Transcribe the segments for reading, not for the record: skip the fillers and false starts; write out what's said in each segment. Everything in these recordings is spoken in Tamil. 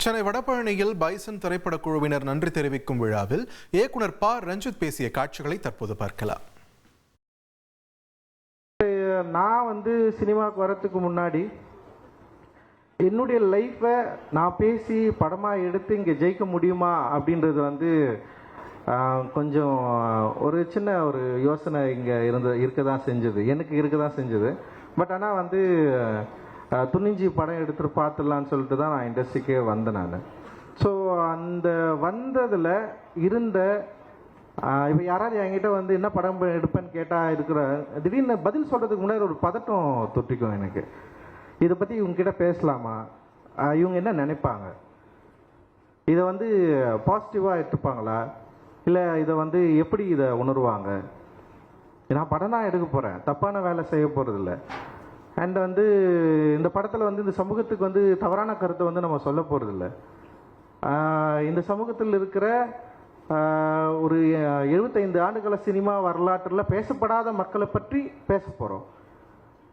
சென்னை வடபழனியில் பைசன் திரைப்படக் குழுவினர் நன்றி தெரிவிக்கும் விழாவில் இயக்குனர் ப. ரஞ்சித் பேசிய காட்சிகளை தற்போது பார்க்கலாம். நான் சினிமாவுக்கு வரத்துக்கு முன்னாடி என்னுடைய லைஃப்பை நான் பேசி படமாக எடுத்து இங்கே ஜெயிக்க முடியுமா அப்படின்றது கொஞ்சம் ஒரு சின்ன ஒரு யோசனை இங்கே இருக்க தான் செஞ்சது, எனக்கு இருக்க தான் செஞ்சது. பட் ஆனால் துணிஞ்சி படம் எடுத்துகிட்டு பார்த்துடலான்னு சொல்லிட்டு தான் நான் இண்டஸ்ட்ரிக்கே வந்தேன் நான். ஸோ அந்த வந்ததில் இருந்த இப்போ யாராவது என்கிட்ட என்ன படம் எடுப்பேன்னு கேட்டால் திடீர்னு பதில் சொல்கிறதுக்கு முன்னாடி ஒரு பதட்டம் தொட்டிக்கும் எனக்கு. இதை பற்றி இவங்ககிட்ட பேசலாமா, இவங்க என்ன நினைப்பாங்க, இதை பாசிட்டிவாக எடுத்துப்பாங்களா, இல்லை இதை எப்படி இதை உணர்வாங்க, நான் படம் தான் எடுக்க போகிறேன், தப்பான வேலை செய்ய போகிறதில்ல. அண்ட் இந்த படத்தில் இந்த சமூகத்துக்கு தவறான கருத்தை நம்ம சொல்ல போகிறதில்ல. இந்த சமூகத்தில் இருக்கிற ஒரு 75 ஆண்டுகள சினிமா வரலாற்றில் பேசப்படாத மக்களை பற்றி பேச போகிறோம்.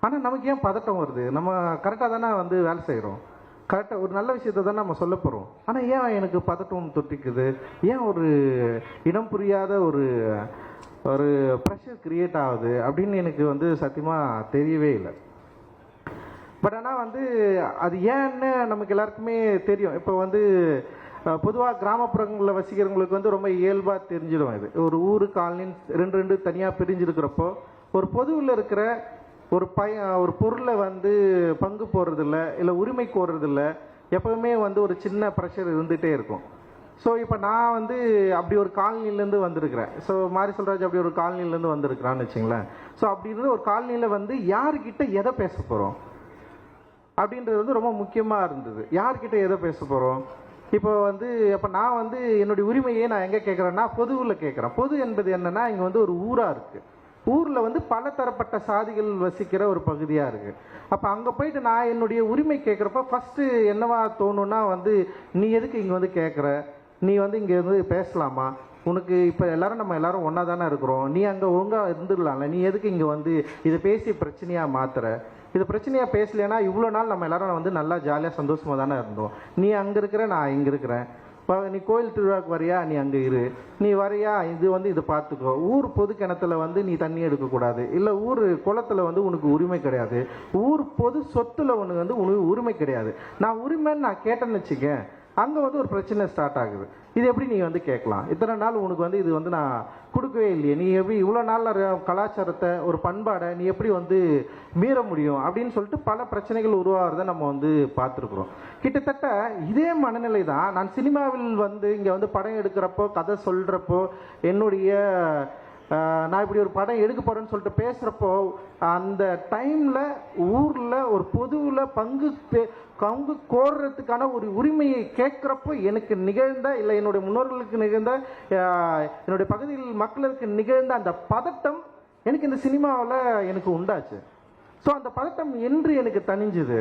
ஆனால் நமக்கு ஏன் பதட்டம் வருது? நம்ம கரெக்டாக தானே வேலை செய்கிறோம், கரெக்டாக ஒரு நல்ல விஷயத்தை தானே நம்ம சொல்ல போகிறோம். ஆனால் ஏன் எனக்கு பதட்டம் தொட்டிக்குது, ஏன் ஒரு இடம் புரியாத ஒரு ப்ரெஷர் கிரியேட் ஆகுது அப்படின்னு எனக்கு சத்தியமாக தெரியவே இல்லை. பட் ஆனால் அது ஏன்னு நமக்கு எல்லாருக்குமே தெரியும். இப்போ பொதுவாக கிராமப்புறங்களில் வசிக்கிறவங்களுக்கு ரொம்ப இயல்பாக தெரிஞ்சிடும். இது ஒரு ஊர் காலனின்னு ரெண்டு தனியாக பிரிஞ்சிருக்கிறப்போ ஒரு பொதுவில் இருக்கிற ஒரு பொருளை பங்கு போடுறதில்ல, இல்லை உரிமை கோர்றதில்ல, எப்போவுமே ஒரு சின்ன ப்ரெஷர் இருந்துகிட்டே இருக்கும். ஸோ இப்போ நான் அப்படி ஒரு காலனிலேருந்து வந்திருக்கிறேன். ஸோ மாரி செல்வராஜ் அப்படி ஒரு காலனிலேருந்து வந்திருக்கிறான்னு வச்சுங்களேன். ஸோ அப்படி இருந்து ஒரு காலனியில் யாருக்கிட்ட எதை பேச போகிறோம் அப்படின்றது ரொம்ப முக்கியமாக இருந்தது. யார்கிட்ட எதை பேச போகிறோம்? இப்போ அப்போ நான் என்னுடைய உரிமையை நான் எங்கே கேட்குறேன்னா பொதுவில் கேட்குறேன். பொது என்பது என்னென்னா இங்கே ஒரு ஊராக இருக்குது. ஊரில் பல தரப்பட்ட சாதிகள் வசிக்கிற ஒரு பகுதியாக இருக்குது. அப்போ அங்கே போயிட்டு நான் என்னுடைய உரிமை கேட்குறப்ப ஃபஸ்ட்டு என்னவா தோணுன்னா நீ எதுக்கு இங்கே கேட்குற, நீ இங்கே பேசலாமா, உனக்கு இப்போ நம்ம எல்லாரும் ஒன்றா தானே இருக்கிறோம், நீ அங்கே ஒழுங்காக இருந்துடலாம்ல, நீ எதுக்கு இங்கே இதை பேசி பிரச்சனையாக மாற்றுற, இது பிரச்சனையாக பேசலைன்னா இவ்வளோ நாள் நம்ம எல்லாரும் நல்லா ஜாலியாக சந்தோஷமாக தானே இருந்தோம். நீ அங்கே இருக்கிற, நான் இங்கே இருக்கிறேன். நீ கோயில் திருவிழாவுக்கு வரியா, நீ அங்கே இரு, நீ வரையா, இதை பார்த்துக்கோ. ஊர் பொது கிணத்துல நீ தண்ணி எடுக்கக்கூடாது, இல்லை ஊர் குளத்தில் உனக்கு உரிமை கிடையாது, ஊர் பொது சொத்துல உனக்கு உரிமை கிடையாது. நான் உரிமைன்னு நான் கேட்டேன்னு வச்சுக்கேன், அங்கே ஒரு பிரச்சனை ஸ்டார்ட் ஆகுது. இது எப்படி நீ கேட்கலாம், இத்தனை நாள் உனக்கு இது நான் கொடுக்கவே இல்லையே, நீ எப்படி இவ்வளோ நாள் கலாச்சாரத்தை ஒரு பண்பாடை நீ எப்படி மீற முடியும் அப்படின்னு சொல்லிட்டு பல பிரச்சனைகள் உருவாகிறத நம்ம பார்த்துருக்குறோம். கிட்டத்தட்ட இதே மனநிலை தான் நான் சினிமாவில் இங்கே படம் எடுக்கிறப்போ, கதை சொல்கிறப்போ, என்னுடைய நான் இப்படி ஒரு படம் எடுக்க போகிறேன்னு சொல்லிட்டு பேசுகிறப்போ அந்த டைமில் ஊரில் ஒரு பொதுவில் பங்கு கோர்றதுக்கான ஒரு உரிமையை கேட்குறப்போ எனக்கு நிகழ்ந்த, இல்லை என்னுடைய முன்னோர்களுக்கு நிகழ்ந்த, என்னுடைய பகுதியில் மக்களுக்கு நிகழ்ந்த அந்த பதட்டம் எனக்கு இந்த சினிமாவில் எனக்கு உண்டாச்சு. ஸோ அந்த பதட்டம் என்று எனக்கு தணிஞ்சுது.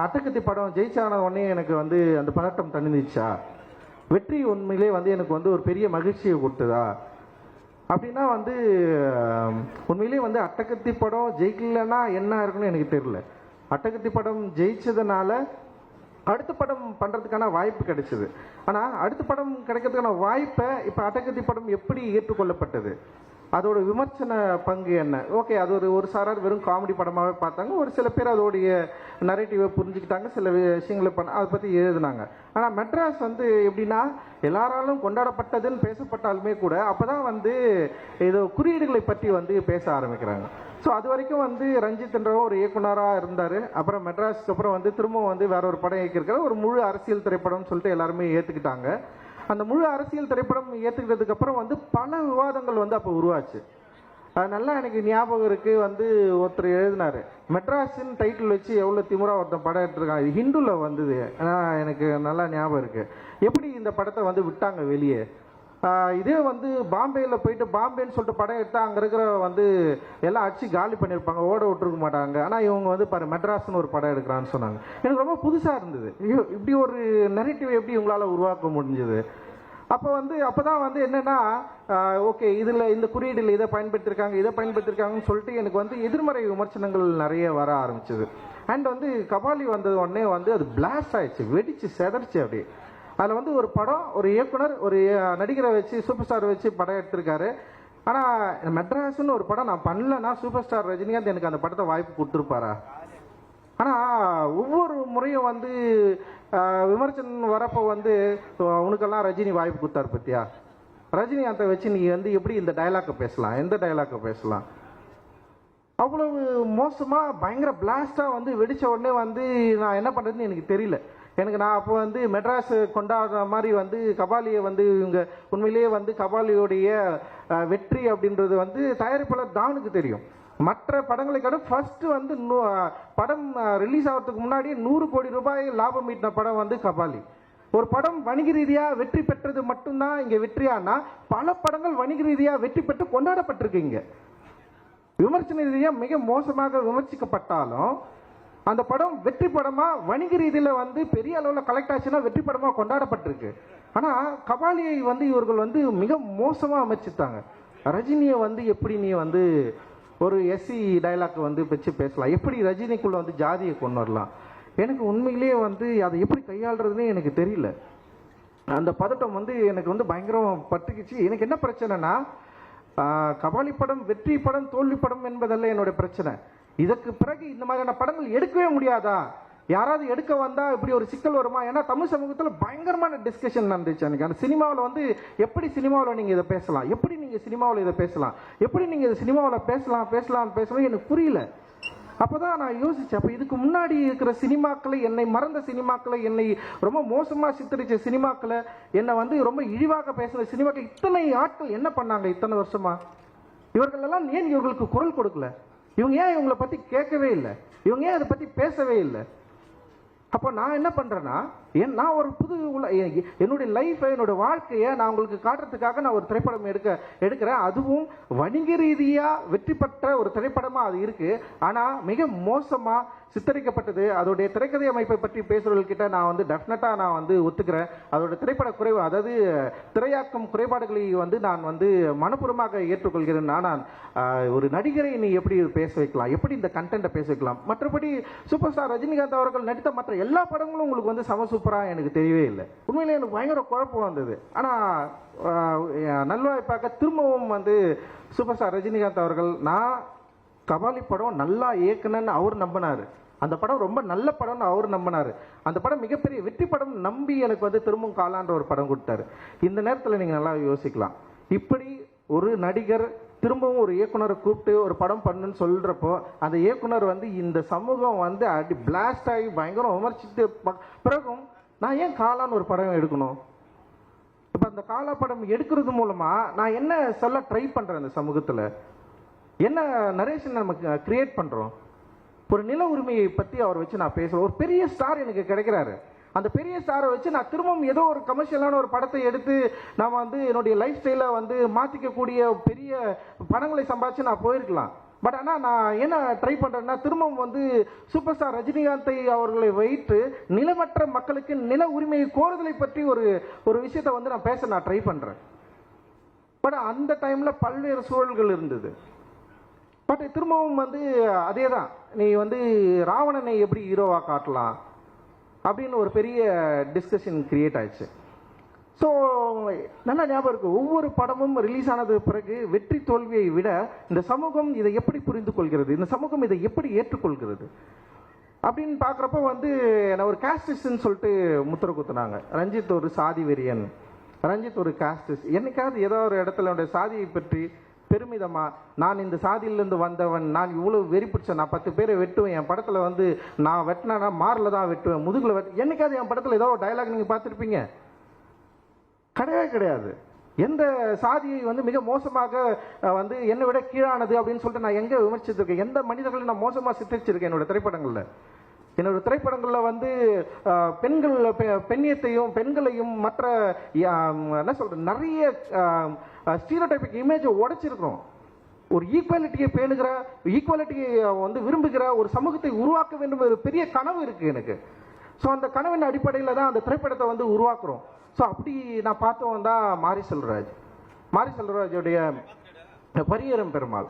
அட்டகத்தி படம் ஜெயிச்சான உடனே எனக்கு அந்த பதட்டம் தணிஞ்சிச்சா, வெற்றி உண்மையிலே எனக்கு ஒரு பெரிய மகிழ்ச்சியை கொடுத்ததா அப்படின்னா உண்மையிலே அட்டகத்தி படம் ஜெயிக்கலன்னா என்ன இருக்குன்னு எனக்கு தெரியல. அட்டகத்தி படம் ஜெயிச்சதுனால அடுத்த படம் பண்ணுறதுக்கான வாய்ப்பு கிடைச்சிது. ஆனால் அடுத்த படம் கிடைக்கிறதுக்கான வாய்ப்பை இப்போ அட்டகத்தி படம் எப்படி ஏற்றுக்கொள்ளப்பட்டது, அதோட விமர்சன பங்கு என்ன? ஓகே, அது ஒரு சாரார் வெறும் காமெடி படமாகவே பார்த்தாங்க, ஒரு சில பேர் அதோடைய நரேட்டிவை புரிஞ்சுக்கிட்டாங்க, சில விஷயங்களை அதை பற்றி எழுதுனாங்க. ஆனால் மெட்ராஸ் எப்படின்னா எல்லாராலும் கொண்டாடப்பட்டதுன்னு பேசப்பட்டாலுமே கூட அப்போ தான் ஏதோ குறியீடுகளை பற்றி பேச ஆரம்பிக்கிறாங்க. ஸோ அது வரைக்கும் ரஞ்சித்ன்ற ஒரு இயக்குனராக இருந்தார். அப்புறம் மெட்ராஸ்க்கு அப்புறம் திரும்ப வேற ஒரு படம் இயக்கியிருக்காரு, ஒரு முழு அரசியல் திரைப்படம்னு சொல்லிட்டு எல்லாருமே ஏற்றுக்கிட்டாங்க. அந்த முழு அரசியல் திரைப்படம் ஏற்றுக்கிறதுக்கு அப்புறம் பல விவாதங்கள் அப்போ உருவாச்சு. நல்லா எனக்கு ஞாபகம் இருக்குது, ஒருத்தர் எழுதினார், மெட்ராஸின் டைட்டில் வச்சு எவ்வளோ திமுறா ஒருத்தன் படம் எடுத்துருக்காங்க, இது ஹிந்துவில் வந்தது. எனக்கு நல்லா ஞாபகம் இருக்குது, எப்படி இந்த படத்தை விட்டாங்க வெளியே. இதே பாம்பேயில் போயிட்டு பாம்பேன்னு சொல்லிட்டு படம் எடுத்தால் அங்கே இருக்கிற எல்லாம் அடிச்சு காலி பண்ணியிருப்பாங்க, ஓட விட்டுருக்க மாட்டாங்க. ஆனால் இவங்க பாரு மெட்ராஸ்னு ஒரு படம் எடுக்கிறான்னு சொன்னாங்க. எனக்கு ரொம்ப புதுசாக இருந்தது, இப்படி ஒரு நெரேட்டிவ் எப்படி உங்களால் உருவாக்க முடிஞ்சது. அப்போ அப்போதான் என்னென்னா ஓகே இதில் இந்த குறியீடில் இதை பயன்படுத்தியிருக்காங்கன்னு சொல்லிட்டு எனக்கு எதிர்மறை விமர்சனங்கள் நிறைய வர ஆரம்பிச்சது. அண்ட் வந்து கபாலி வந்தது உடனே வந்து அது பிளாஸ்ட் ஆயிடுச்சு, வெடிச்சு செதறிச்சு அப்படியே. அதில் வந்து ஒரு படம், ஒரு இயக்குனர் ஒரு நடிகரை வச்சு சூப்பர் ஸ்டார் வச்சு படம் எடுத்திருக்காரு. ஆனால் மெட்ராஸ்ன்னு ஒரு படம் நான் பண்ணலன்னா சூப்பர் ஸ்டார் ரஜினிகாந்த் எனக்கு அந்த படத்தை வாய்ப்பு கொடுத்துருப்பாரா? ஆனால் ஒவ்வொரு முறையும் வந்து விமர்சனம் வரப்போ வந்து உனக்கெல்லாம் ரஜினி வாய்ப்பு கொடுத்தாரு பத்தியா, ரஜினிகாந்தை வச்சு நீ வந்து எப்படி இந்த டைலாக்கை பேசலாம், எந்த டைலாக்கை பேசலாம்? அவ்வளவு மோசமாக பயங்கர பிளாஸ்டாக வந்து வெடித்த உடனே வந்து நான் என்ன பண்ணுறதுன்னு எனக்கு தெரியல. நான் அப்போ வந்து மெட்ராஸ் கொண்டாடுற மாதிரி வந்து கபாலியை வந்து இவங்க உண்மையிலேயே வந்து கபாலியோடைய வெற்றி அப்படின்றது வந்து தயாரிப்பாளர் தானுக்கு தெரியும். மற்ற படங்களை கூட ஃபர்ஸ்ட் வந்து படம் ரிலீஸ் ஆகிறதுக்கு முன்னாடி 100 கோடி ரூபாய் லாபம் ஈட்டின படம் வந்து கபாலி. ஒரு படம் வணிக ரீதியாக வெற்றி பெற்றது மட்டும்தான் இங்கே வெற்றியானா, பல படங்கள் வணிக ரீதியாக வெற்றி பெற்று கொண்டாடப்பட்டிருக்கு. இங்கே விமர்சன ரீதியாக மிக மோசமாக விமர்சிக்கப்பட்டாலும் அந்த படம் வெற்றி படமாக வணிக ரீதியில் வந்து பெரிய அளவில் கலெக்ட் ஆச்சுன்னா வெற்றி படமாக கொண்டாடப்பட்டிருக்கு. ஆனால் கபாலியை வந்து இவர்கள் வந்து மிக மோசமாக அமைச்சிட்டாங்க. ரஜினியை வந்து எப்படி நீ வந்து ஒரு எஸ்சி டைலாக் வந்து வச்சு பேசலாம், எப்படி ரஜினிக்குள்ளே வந்து ஜாதியை கொண்டு வரலாம்? எனக்கு உண்மையிலேயே வந்து அதை எப்படி கையாளுறதுன்னே எனக்கு தெரியல. அந்த பதட்டம் வந்து எனக்கு வந்து பயங்கரம் பட்டுக்குச்சு. எனக்கு என்ன பிரச்சனைனா, கபாலி படம் வெற்றி படம் தோல்வி படம் என்பதல்ல என்னுடைய பிரச்சனை. இதற்கு பிறகு இந்த மாதிரியான படங்கள் எடுக்கவே முடியாதா? யாராவது எடுக்க வந்தா இப்படி ஒரு சிக்கல் வருமா? ஏன்னா தமிழ் சமூகத்தில் பயங்கரமான டிஸ்கஷன் நடந்துச்சு அன்னைக்கு. அந்த சினிமாவில் வந்து எப்படி சினிமாவில் நீங்கள் இதை பேசலாம், எப்படி நீங்கள் சினிமாவில் இதை பேசலாம், எப்படி நீங்கள் இதை சினிமாவில் பேசலாம் எனக்கு புரியல. அப்போதான் நான் யோசிச்சேன், அப்போ இதுக்கு முன்னாடி இருக்கிற சினிமாக்களை, என்னை மறந்த சினிமாக்களை, என்னை ரொம்ப மோசமாக சித்தரித்த சினிமாக்களை, என்னை வந்து ரொம்ப இழிவாக பேசுகிற சினிமாக்கள் இத்தனை ஆட்கள் என்ன பண்ணாங்க இத்தனை வருஷமா? இவர்கள் எல்லாம் ஏன் இவர்களுக்கு குரல் கொடுக்கல? இவங்க ஏன் இவங்களை பற்றி கேட்கவே இல்லை? இவங்க ஏன் அதை பற்றி பேசவே இல்லை? அப்போ நான் என்ன பண்ணுறேன்னா, நான் ஒரு புது என்னுடைய லைஃப்பை, என்னோடய வாழ்க்கையை நான் உங்களுக்கு காட்டுறதுக்காக நான் ஒரு திரைப்படம் எடுக்கிறேன். அதுவும் வணிக ரீதியாக வெற்றி பெற்ற ஒரு திரைப்படமாக அது இருக்குது. ஆனால் மிக மோசமாக சித்தரிக்கப்பட்டது. அதோடைய திரைக்கதை அமைப்பை பற்றி பேசுகிறவர்கிட்ட நான் வந்து டெஃபினட்டாக நான் வந்து ஒத்துக்கிறேன். அதோட திரைப்பட குறைவு, அதாவது திரையாக்கம் குறைபாடுகளை வந்து நான் வந்து மனப்பூர்வமாக ஏற்றுக்கொள்கிறேன். நான் ஒரு நடிகரை நீ எப்படி பேச வைக்கலாம், எப்படி இந்த கண்டென்ட்டை பேச வைக்கலாம்? மற்றபடி சூப்பர் ஸ்டார் ரஜினிகாந்த் அவர்கள் நடித்த மற்ற எல்லா படங்களும் உங்களுக்கு வந்து சம சூப்பராக எனக்கு தெரியவே இல்லை. உண்மையிலே எனக்கு பயங்கர குழப்பம் வந்தது. ஆனால் நல்வாய்ப்பாக திரும்பவும் வந்து சூப்பர் ஸ்டார் ரஜினிகாந்த் அவர்கள், நான் கபாலி படம் நல்லா இயக்குனன்னு அவர் நம்பினார், அந்த படம் ரொம்ப நல்ல படம்னு அவர் நம்பினார், அந்த படம் மிகப்பெரிய வெற்றி படம் நம்பி எனக்கு வந்து திரும்பவும் காலான்ற ஒரு படம் கொடுத்தாரு. இந்த நேரத்தில் நீங்கள் நல்லா யோசிக்கலாம், இப்படி ஒரு நடிகர் திரும்பவும் ஒரு இயக்குனரை கூப்பிட்டு ஒரு படம் பண்ணுன்னு சொல்கிறப்போ, அந்த இயக்குனர் வந்து இந்த சமூகம் வந்து அடி பிளாஸ்ட் ஆகி பயங்கரம் விமர்சித்து பிறகும் நான் ஏன் காலான்னு ஒரு படம் எடுக்கணும்? இப்போ அந்த காலா படம் எடுக்கிறது மூலமாக நான் என்ன சொல்ல ட்ரை பண்ணுறேன்? அந்த சமூகத்தில் என்ன நரேஷன் நமக்கு கிரியேட் பண்ணுறோம்? ஒரு நில உரிமையை பற்றி அவர் வச்சு நான் பேசுகிறேன். ஒரு பெரிய ஸ்டார் எனக்கு கிடைக்கிறாரு, அந்த பெரிய ஸ்டாரை வச்சு நான் திரும்பவும் ஏதோ ஒரு கமர்ஷியலான ஒரு படத்தை எடுத்து நான் வந்து என்னுடைய லைஃப் ஸ்டைலை வந்து மாற்றிக்கக்கூடிய பெரிய படங்களை சம்பாதிச்சு நான் போயிருக்கலாம். பட் ஆனால் நான் என்ன ட்ரை பண்ணுறேன்னா, திரும்பவும் வந்து சூப்பர் ஸ்டார் ரஜினிகாந்தை அவர்களை வைத்து நிலமற்ற மக்களுக்கு நில உரிமையை கோருதலை பற்றி ஒரு விஷயத்தை வந்து நான் பேச நான் ட்ரை பண்ணுறேன். பட் அந்த டைமில் பல்வேறு சூழல்கள் இருந்தது. பட் திரும்பவும் வந்து அதே தான், நீ வந்து ராவணனை எப்படி ஹீரோவாக காட்டலாம் அப்படின்னு ஒரு பெரிய டிஸ்கஷன் கிரியேட் ஆயிடுச்சு. ஸோ நல்லா ஞாபகம் இருக்குது, ஒவ்வொரு படமும் ரிலீஸ் ஆனது பிறகு வெற்றி தோல்வியை விட இந்த சமூகம் இதை எப்படி புரிந்து கொள்கிறது, இந்த சமூகம் இதை எப்படி ஏற்றுக்கொள்கிறது அப்படின்னு பார்க்குறப்ப வந்து நான் ஒரு காஸ்டிஸ்ன்னு சொல்லிட்டு முத்திரை குத்துனாங்க. ரஞ்சித் ஒரு சாதி வெறியன், ரஞ்சித் ஒரு காஸ்டிஸ்ட். என்னைக்காவது ஏதோ ஒரு இடத்துல என்னுடைய சாதியை பற்றி பெருமிதமா, நான் இந்த சாதியிலேருந்து வந்தவன், நான் இவ்வளோ வெறி பிடிச்சேன், நான் 10 பேரை வெட்டுவேன், என் படத்தில் வந்து நான் வெட்டினா மாரில் தான் வெட்டுவேன், முதுகில் என்னைக்காவது என் படத்தில் ஏதோ ஒரு டைலாக் நீங்கள் பார்த்துருப்பீங்க? கிடையவே கிடையாது. எந்த சாதியை வந்து மிக மோசமாக வந்து என்னை விட கீழானது அப்படின்னு சொல்லிட்டு நான் எங்கே விமர்சிச்சிருக்கேன்? எந்த மனிதர்களை நான் மோசமாக சித்தரிச்சிருக்கேன் என்னோட திரைப்படங்களில்? என்னோட திரைப்படங்களில் வந்து பெண்ணியத்தையும் பெண்களையும் மற்ற என்ன சொல்கிறது நிறைய ஸ்டீரியோடைபிக் இமேஜை உடைச்சிருக்கிறோம். ஒரு ஈக்குவாலிட்டியை பேணுகிற, ஈக்குவாலிட்டியை வந்து விரும்புகிற ஒரு சமூகத்தை உருவாக்க வேண்டும் ஒரு பெரிய கனவு இருக்குது எனக்கு. ஸோ அந்த கனவின் அடிப்படையில் தான் அந்த திரைப்படத்தை வந்து உருவாக்குறோம். ஸோ அப்படி நான் பார்த்தவன் தான் மாரி செல்வராஜ். மாரி செல்வராஜுடைய பரியேறும் பெருமாள்.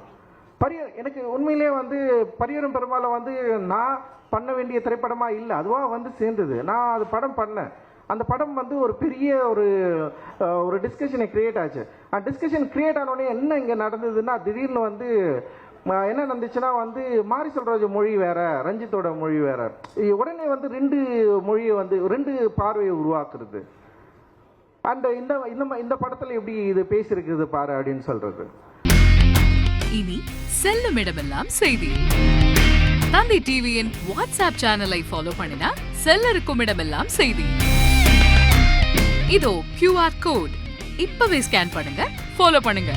எனக்கு உண்மையிலே வந்து பரியரும் பெருமாளை வந்து நான் பண்ண வேண்டிய திரைப்படமாக இல்லை, அதுவாக வந்து சேர்ந்தது. நான் அது படம் பண்ணேன். அந்த படம் வந்து ஒரு பெரிய ஒரு டிஸ்கஷனை கிரியேட் ஆச்சு. அந்த டிஸ்கஷன் கிரியேட் ஆனோடனே என்ன இங்கே நடந்ததுன்னா, திடீர்னு வந்து என்ன நடந்துச்சுன்னா வந்து மாரி செல்வராஜ் மொழி வேற, ரஞ்சித்தோட மொழி வேற. உடனே வந்து 2 மொழியை வந்து 2 பார்வையை உருவாக்குறது. அந்த இந்த படத்தில் எப்படி இது பேசியிருக்குது பாரு அப்படின்னு சொல்றது. இனி செல்லும் இடமெல்லாம் செய்தி. தந்தி டிவியின் வாட்ஸ்அப் சேனலை ஃபாலோ பண்ணினா செல்ல இருக்கும் இடமெல்லாம் செய்தி. இதோ QR கோட் இப்பவே ஸ்கேன் பண்ணுங்க, ஃபாலோ பண்ணுங்க.